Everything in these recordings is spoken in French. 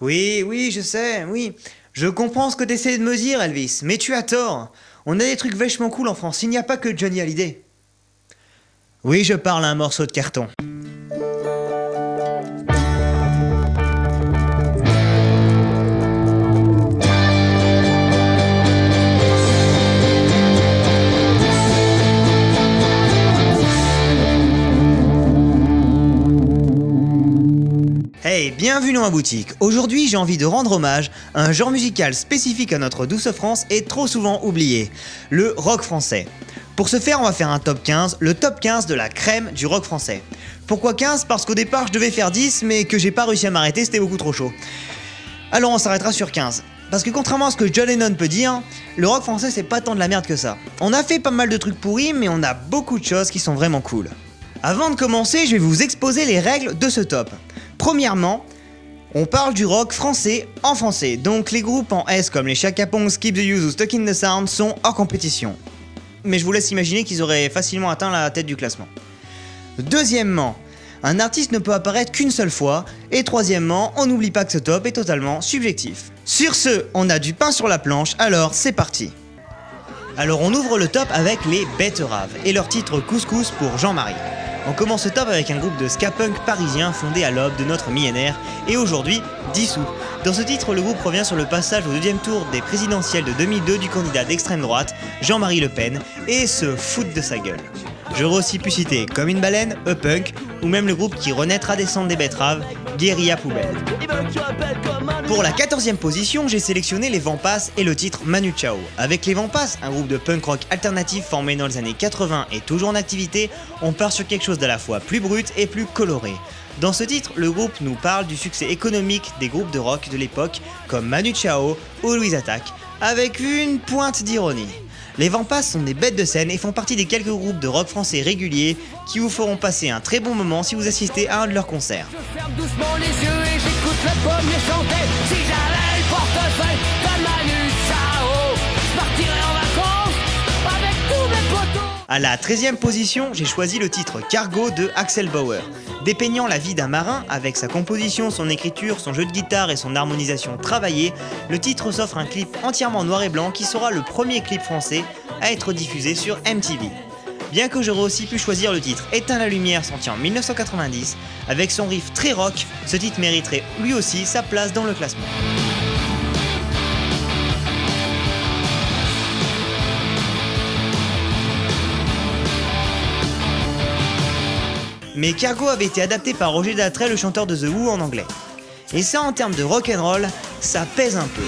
Oui, oui, je sais, oui. Je comprends ce que t'essaies de me dire, Elvis, mais tu as tort. On a des trucs vachement cool en France, il n'y a pas que Johnny Hallyday. Oui, je parle à un morceau de carton. Hey, bienvenue dans ma boutique. Aujourd'hui, j'ai envie de rendre hommage à un genre musical spécifique à notre douce France et trop souvent oublié, le rock français. Pour ce faire, on va faire un top 15, le top 15 de la crème du rock français. Pourquoi 15? Parce qu'au départ, je devais faire 10, mais que j'ai pas réussi à m'arrêter, c'était beaucoup trop chaud. Alors on s'arrêtera sur 15. Parce que contrairement à ce que John Lennon peut dire, le rock français c'est pas tant de la merde que ça. On a fait pas mal de trucs pourris, mais on a beaucoup de choses qui sont vraiment cool. Avant de commencer, je vais vous exposer les règles de ce top. Premièrement, on parle du rock français en français, donc les groupes en S comme les Chaka Pongs, Skip the Use ou Stuck in the Sound sont hors compétition. Mais je vous laisse imaginer qu'ils auraient facilement atteint la tête du classement. Deuxièmement, un artiste ne peut apparaître qu'une seule fois, et troisièmement, on n'oublie pas que ce top est totalement subjectif. Sur ce, on a du pain sur la planche, alors c'est parti. Alors on ouvre le top avec les Betteraves, et leur titre Couscous pour Jean-Marie. On commence ce top avec un groupe de ska punk parisien fondé à l'aube de notre millénaire et aujourd'hui dissous. Dans ce titre, le groupe revient sur le passage au deuxième tour des présidentielles de 2002 du candidat d'extrême droite, Jean-Marie Le Pen, et se foutent de sa gueule. J'aurais aussi pu citer Comme une baleine, E-Punk, ou même le groupe qui renaîtra des cendres des betteraves, Guérilla Poubelle. Pour la 14e position, j'ai sélectionné les Vampas et le titre Manu Chao. Avec les Vampas, un groupe de punk rock alternatif formé dans les années 80 et toujours en activité, on part sur quelque chose d'à la fois plus brut et plus coloré. Dans ce titre, le groupe nous parle du succès économique des groupes de rock de l'époque comme Manu Chao ou Louise Attaque, avec une pointe d'ironie. Les Vampas sont des bêtes de scène et font partie des quelques groupes de rock français réguliers qui vous feront passer un très bon moment si vous assistez à un de leurs concerts. Je ferme doucement les yeux et j'écoute le pommier chanter. Si j'avais le portefeuille de Manu Chao, je partirais en vacances avec tous mes potos. À la 13e position, j'ai choisi le titre Cargo de Axel Bauer. Dépeignant la vie d'un marin, avec sa composition, son écriture, son jeu de guitare et son harmonisation travaillée, le titre s'offre un clip entièrement noir et blanc qui sera le premier clip français à être diffusé sur MTV. Bien que j'aurais aussi pu choisir le titre Éteins la lumière sorti en 1990, avec son riff très rock, ce titre mériterait lui aussi sa place dans le classement. Mais Cargo avait été adapté par Roger Daltrey, le chanteur de The Who en anglais. Et ça, en termes de rock'n'roll, ça pèse un peu.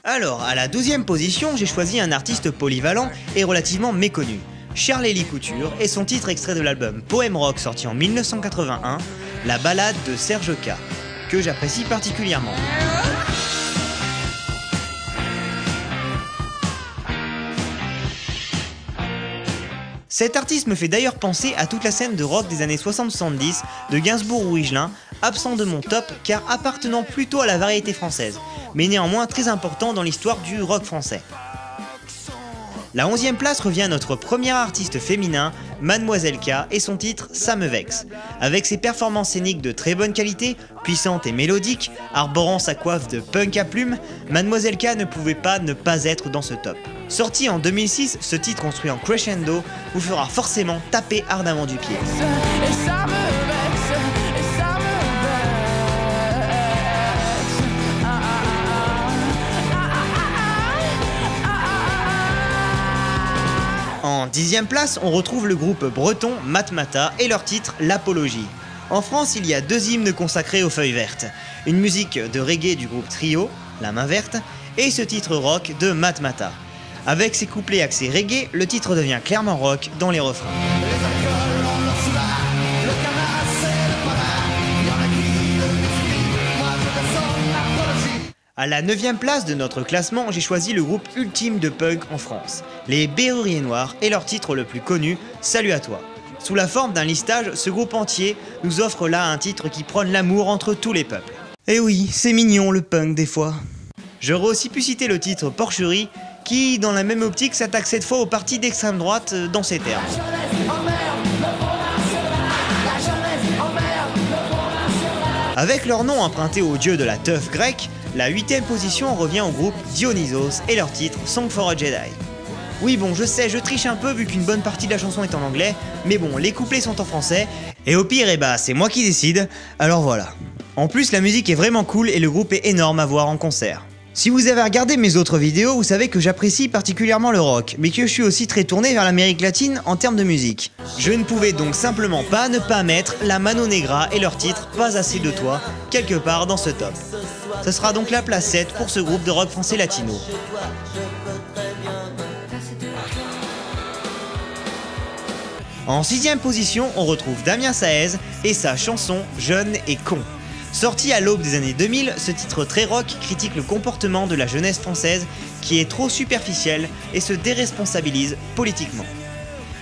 Alors, à la 12e position, j'ai choisi un artiste polyvalent et relativement méconnu, Charles-Élie Couture, et son titre extrait de l'album Poème Rock sorti en 1981, La Ballade de Serge K, que j'apprécie particulièrement. Cet artiste me fait d'ailleurs penser à toute la scène de rock des années 60-70 de Gainsbourg ou Higelin, absent de mon top car appartenant plutôt à la variété française, mais néanmoins très important dans l'histoire du rock français. La 11e place revient à notre premier artiste féminin, Mademoiselle K, et son titre Ça me vexe. Avec ses performances scéniques de très bonne qualité, puissantes et mélodiques, arborant sa coiffe de punk à plumes, Mademoiselle K ne pouvait pas ne pas être dans ce top. Sorti en 2006, ce titre construit en crescendo vous fera forcément taper ardemment du pied. En 10e place, on retrouve le groupe breton Matmata et leur titre L'Apologie. En France, il y a deux hymnes consacrés aux feuilles vertes. Une musique de reggae du groupe Trio, La Main Verte, et ce titre rock de Matmata. Avec ses couplets axés reggae, le titre devient clairement rock dans les refrains. À la 9e place de notre classement, j'ai choisi le groupe ultime de punk en France, les Berruriers Noirs, et leur titre le plus connu, Salut à toi. Sous la forme d'un listage, ce groupe entier nous offre là un titre qui prône l'amour entre tous les peuples. Et oui, c'est mignon le punk des fois. J'aurais aussi pu citer le titre Porcherie, qui, dans la même optique, s'attaque cette fois aux partis d'extrême droite dans ces termes. Avec leur nom emprunté au dieu de la teuf grecque, la 8ème position revient au groupe Dionysos et leur titre Song for a Jedi. Oui bon, je sais, je triche un peu vu qu'une bonne partie de la chanson est en anglais, mais bon, les couplets sont en français, et au pire, c'est moi qui décide, alors voilà. En plus, la musique est vraiment cool et le groupe est énorme à voir en concert. Si vous avez regardé mes autres vidéos, vous savez que j'apprécie particulièrement le rock, mais que je suis aussi très tourné vers l'Amérique latine en termes de musique. Je ne pouvais donc simplement pas ne pas mettre la Mano Negra et leur titre Pas assez de toi quelque part dans ce top. Ce sera donc la place 7 pour ce groupe de rock français latino. En 6ème position, on retrouve Damien Saez et sa chanson Jeune et con. Sorti à l'aube des années 2000, ce titre très rock critique le comportement de la jeunesse française qui est trop superficielle et se déresponsabilise politiquement.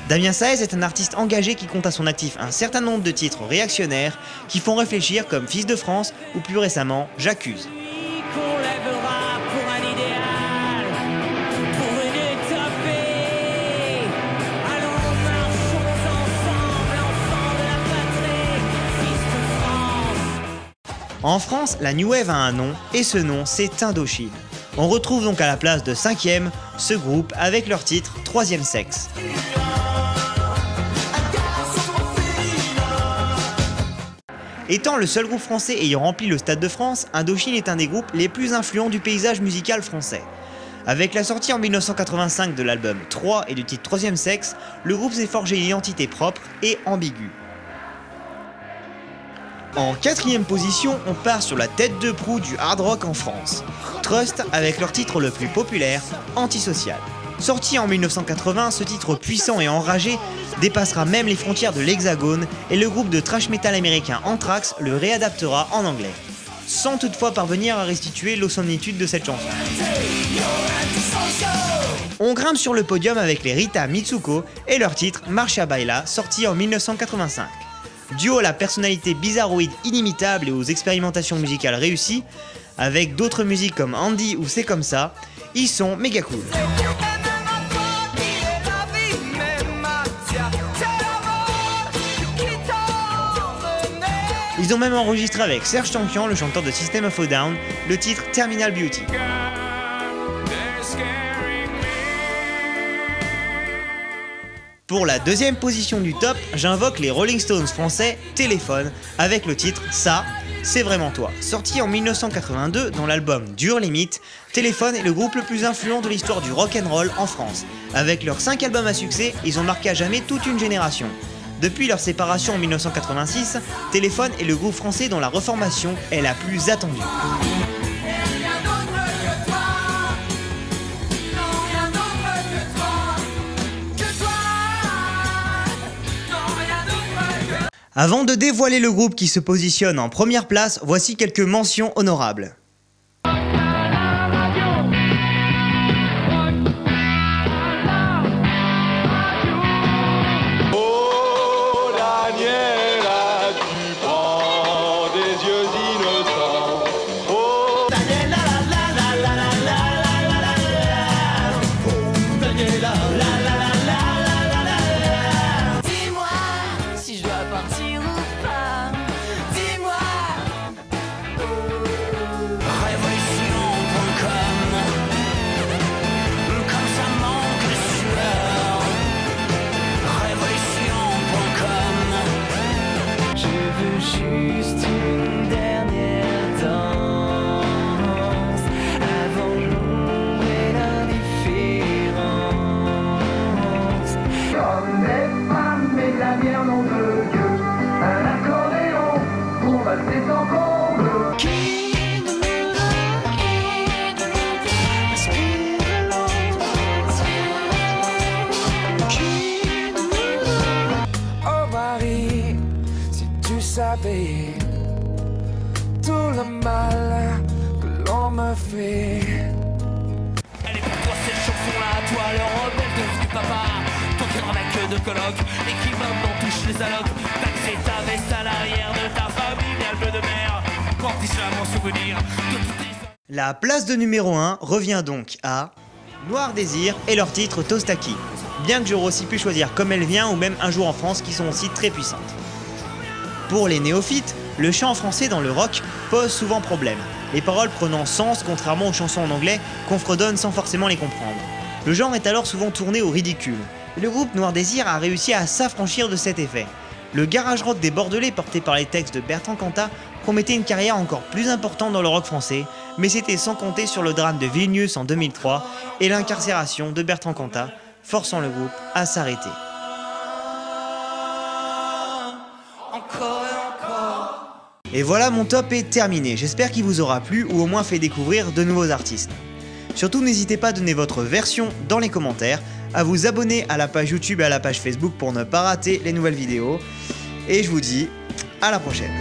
Damien Saez est un artiste engagé qui compte à son actif un certain nombre de titres réactionnaires qui font réfléchir comme Fils de France ou plus récemment J'accuse. En France, la New Wave a un nom, et ce nom c'est Indochine. On retrouve donc à la place de 5ème ce groupe avec leur titre Troisième Sexe. Étant le seul groupe français ayant rempli le Stade de France, Indochine est un des groupes les plus influents du paysage musical français. Avec la sortie en 1985 de l'album 3 et du titre Troisième Sexe, le groupe s'est forgé une identité propre et ambiguë. En 4ème position, on part sur la tête de proue du hard rock en France. Trust avec leur titre le plus populaire, Antisocial. Sorti en 1980, ce titre puissant et enragé dépassera même les frontières de l'Hexagone et le groupe de thrash metal américain Anthrax le réadaptera en anglais, sans toutefois parvenir à restituer l'osomnitude de cette chanson. On grimpe sur le podium avec les Rita Mitsuko et leur titre Marcha Baila, sorti en 1985. Duo à la personnalité bizarroïde inimitable et aux expérimentations musicales réussies, avec d'autres musiques comme Andy ou C'est comme ça, ils sont méga cool. Ils ont même enregistré avec Serge Tankian, le chanteur de System of a Down, le titre Terminal Beauty. Pour la 2ème position du top, j'invoque les Rolling Stones français Téléphone avec le titre Ça, c'est vraiment toi. Sorti en 1982 dans l'album Dur Limite, Téléphone est le groupe le plus influent de l'histoire du rock'n'roll en France. Avec leurs 5 albums à succès, ils ont marqué à jamais toute une génération. Depuis leur séparation en 1986, Téléphone est le groupe français dont la reformation est la plus attendue. Avant de dévoiler le groupe qui se positionne en première place, voici quelques mentions honorables. Tout le mal que l'on me fait. Elle est pour toi cette chanson-là, toi le rebelle devenu papa. Toi qui ramène que de colocs et qui maintenant touche les allocs. Taxer ta veste à l'arrière de ta famille, l'albe de mer. Porte-y mon souvenir de toutes les... La place de numéro 1 revient donc à Noir Désir et leur titre Tostaki. bien que j'aurais aussi pu choisir Comme elle vient ou même Un jour en France qui sont aussi très puissantes. Pour les néophytes, le chant en français dans le rock pose souvent problème, les paroles prenant sens contrairement aux chansons en anglais qu'on fredonne sans forcément les comprendre. Le genre est alors souvent tourné au ridicule. Le groupe Noir Désir a réussi à s'affranchir de cet effet. Le garage rock des Bordelais porté par les textes de Bertrand Cantat promettait une carrière encore plus importante dans le rock français, mais c'était sans compter sur le drame de Vilnius en 2003 et l'incarcération de Bertrand Cantat, forçant le groupe à s'arrêter. Et voilà, mon top est terminé, j'espère qu'il vous aura plu ou au moins fait découvrir de nouveaux artistes. Surtout n'hésitez pas à donner votre version dans les commentaires, à vous abonner à la page YouTube et à la page Facebook pour ne pas rater les nouvelles vidéos. Et je vous dis à la prochaine.